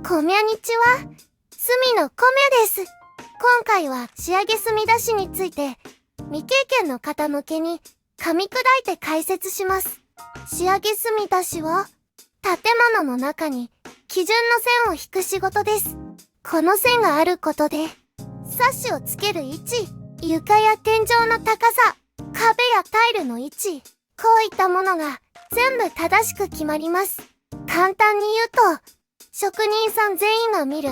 こみゃにちは、隅のこみゃです。今回は仕上げ墨出しについて、未経験の方向けに噛み砕いて解説します。仕上げ墨出しは、建物の中に基準の線を引く仕事です。この線があることで、サッシをつける位置、床や天井の高さ、壁やタイルの位置、こういったものが全部正しく決まります。簡単に言うと、職人さん全員が見る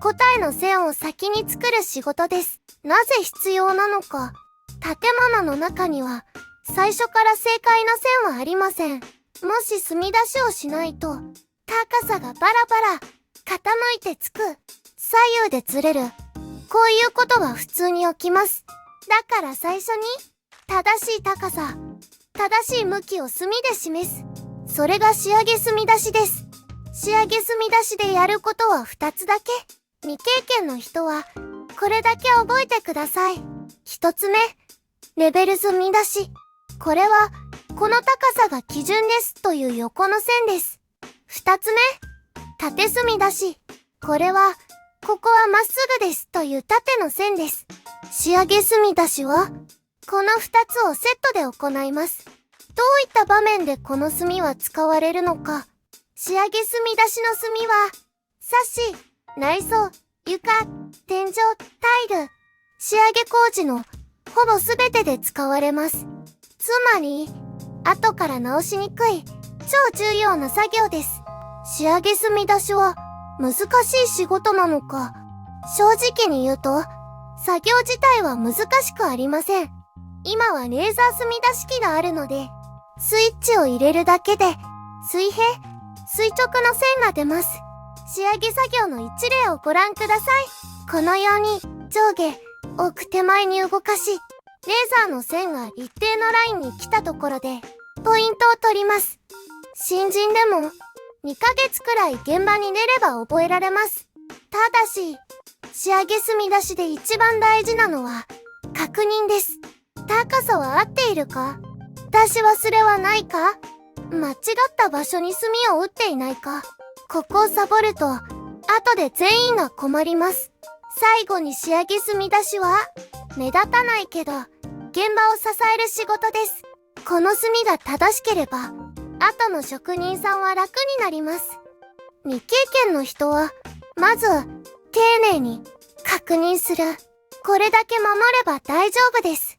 答えの線を先に作る仕事です。なぜ必要なのか。建物の中には最初から正解の線はありません。もし墨出しをしないと高さがバラバラ傾いてつく、左右でずれる、こういうことは普通に起きます。だから最初に正しい高さ、正しい向きを墨で示す。それが仕上げ墨出しです。仕上げ墨出しでやることは2つだけ。未経験の人はこれだけ覚えてください。1つ目、レベル墨出し。これはこの高さが基準ですという横の線です。2つ目、縦墨出し。これはここはまっすぐですという縦の線です。仕上げ墨出しはこの2つをセットで行います。どういった場面でこの墨は使われるのか。仕上げ墨出しの墨は、サッシ、内装、床、天井、タイル、仕上げ工事のほぼすべてで使われます。つまり、後から直しにくい超重要な作業です。仕上げ墨出しは難しい仕事なのか。正直に言うと、作業自体は難しくありません。今はレーザー墨出し機があるので、スイッチを入れるだけで、水平、垂直の線が出ます。仕上げ作業の一例をご覧ください。このように上下、奥手前に動かし、レーザーの線が一定のラインに来たところで、ポイントを取ります。新人でも2ヶ月くらい現場に出れば覚えられます。ただし、仕上げ墨出しで一番大事なのは確認です。高さは合っているか？出し忘れはないか？間違った場所に墨を打っていないか？ここをサボると、後で全員が困ります。最後に仕上げ墨出しは、目立たないけど、現場を支える仕事です。この墨が正しければ、後の職人さんは楽になります。未経験の人は、まず、丁寧に確認する。これだけ守れば大丈夫です。